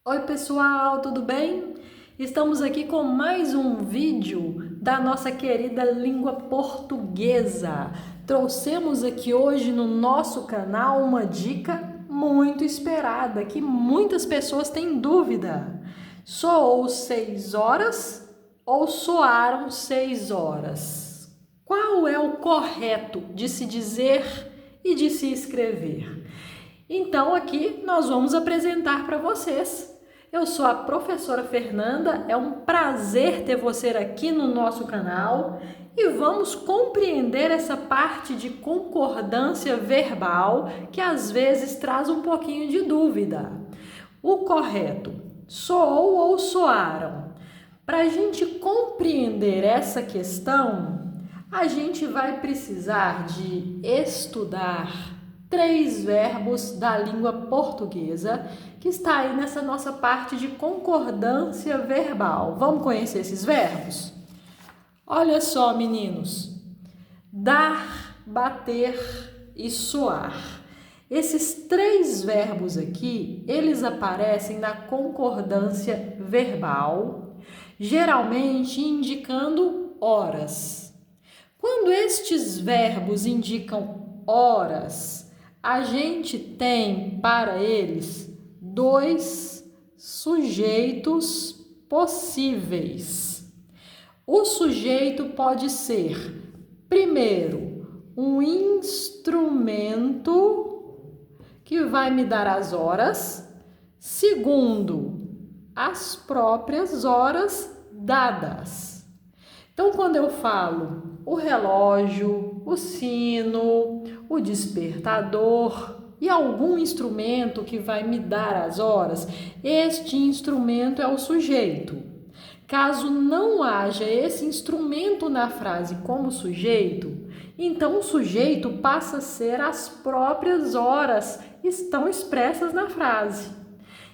Oi pessoal, tudo bem? Estamos aqui com mais um vídeo da nossa querida língua portuguesa. Trouxemos aqui hoje no nosso canal uma dica muito esperada, que muitas pessoas têm dúvida. Soou 6 horas ou soaram 6 horas? Qual é o correto de se dizer e de se escrever? Então aqui nós vamos apresentar para vocês. Eu sou a professora Fernanda, é um prazer ter você aqui no nosso canal e vamos compreender essa parte de concordância verbal que às vezes traz um pouquinho de dúvida. O correto, soou ou soaram? Para a gente compreender essa questão, a gente vai precisar de estudar 3 verbos da língua portuguesa que está aí nessa nossa parte de concordância verbal. Vamos conhecer esses verbos? Olha só, meninos. Dar, bater e soar. Esses 3 verbos aqui, eles aparecem na concordância verbal, geralmente indicando horas. Quando estes verbos indicam horas, a gente tem para eles 2 sujeitos possíveis. O sujeito pode ser, primeiro, um instrumento que vai me dar as horas. Segundo, as próprias horas dadas. Então, quando eu falo o relógio, o sino, o despertador e algum instrumento que vai me dar as horas, este instrumento é o sujeito. Caso não haja esse instrumento na frase como sujeito, então o sujeito passa a ser as próprias horas que estão expressas na frase.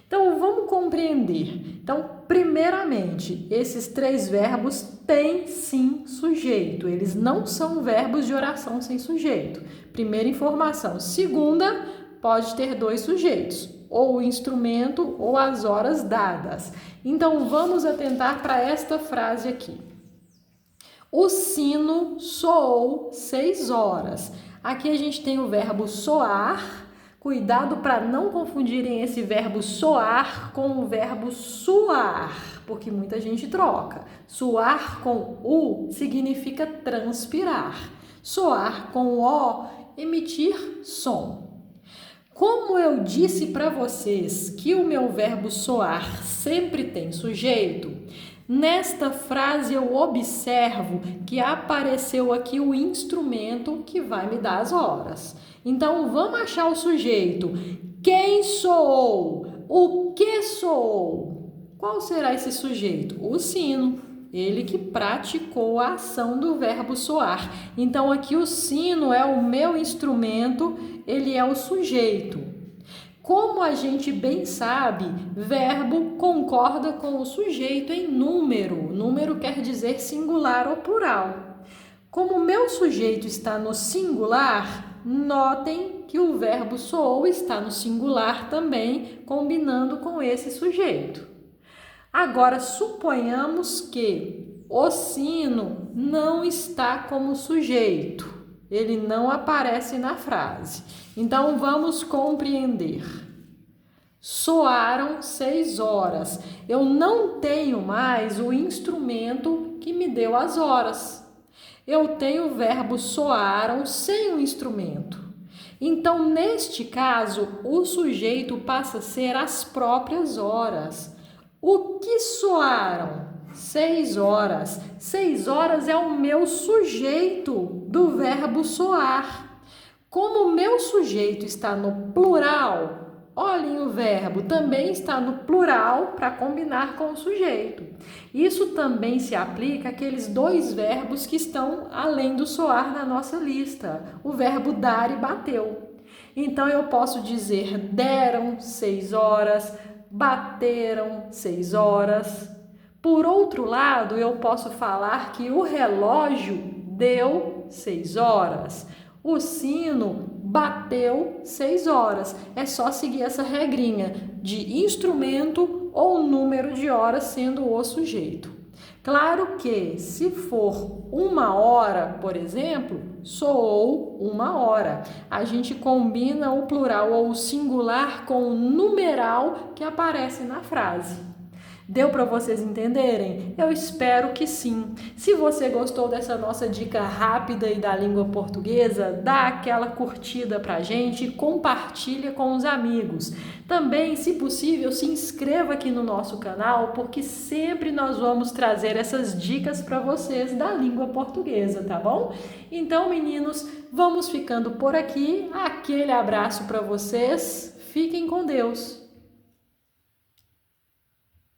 Então, vamos compreender. Então, primeiramente, esses 3 verbos têm sim sujeito. Eles não são verbos de oração sem sujeito. Primeira informação. Segunda, pode ter 2 sujeitos, ou o instrumento ou as horas dadas. Então, vamos atentar para esta frase aqui. O sino soou 6 horas. Aqui a gente tem o verbo soar. Cuidado para não confundirem esse verbo soar com o verbo suar, porque muita gente troca. Suar com U significa transpirar. Soar com O, emitir som. Como eu disse para vocês que o meu verbo soar sempre tem sujeito, nesta frase eu observo que apareceu aqui o instrumento que vai me dar as horas. Então, vamos achar o sujeito. Quem soou? O que soou? Qual será esse sujeito? O sino. Ele que praticou a ação do verbo soar. Então, aqui o sino é o meu instrumento, ele é o sujeito. Como a gente bem sabe, verbo concorda com o sujeito em número. Número quer dizer singular ou plural. Como o meu sujeito está no singular, notem que o verbo soou está no singular também, combinando com esse sujeito. Agora, suponhamos que o sino não está como sujeito. Ele não aparece na frase. Então, vamos compreender. Soaram 6 horas. Eu não tenho mais o instrumento que me deu as horas. Eu tenho o verbo soaram sem o instrumento. Então, neste caso, o sujeito passa a ser as próprias horas. O que soaram? 6 horas. 6 horas é o meu sujeito do verbo soar. Como o meu sujeito está no plural, olhem o verbo, também está no plural para combinar com o sujeito. Isso também se aplica àqueles 2 verbos que estão além do soar na nossa lista, o verbo dar e bateu. Então, eu posso dizer deram 6 horas, bateram 6 horas. Por outro lado, eu posso falar que o relógio deu 6 horas. O sino bateu 6 horas. É só seguir essa regrinha de instrumento ou número de horas sendo o sujeito. Claro que se for 1 hora, por exemplo, soou 1 hora. A gente combina o plural ou o singular com o numeral que aparece na frase. Deu para vocês entenderem? Eu espero que sim. Se você gostou dessa nossa dica rápida e da língua portuguesa, dá aquela curtida pra gente e compartilha com os amigos. Também, se possível, se inscreva aqui no nosso canal, porque sempre nós vamos trazer essas dicas para vocês da língua portuguesa, tá bom? Então, meninos, vamos ficando por aqui. Aquele abraço para vocês. Fiquem com Deus.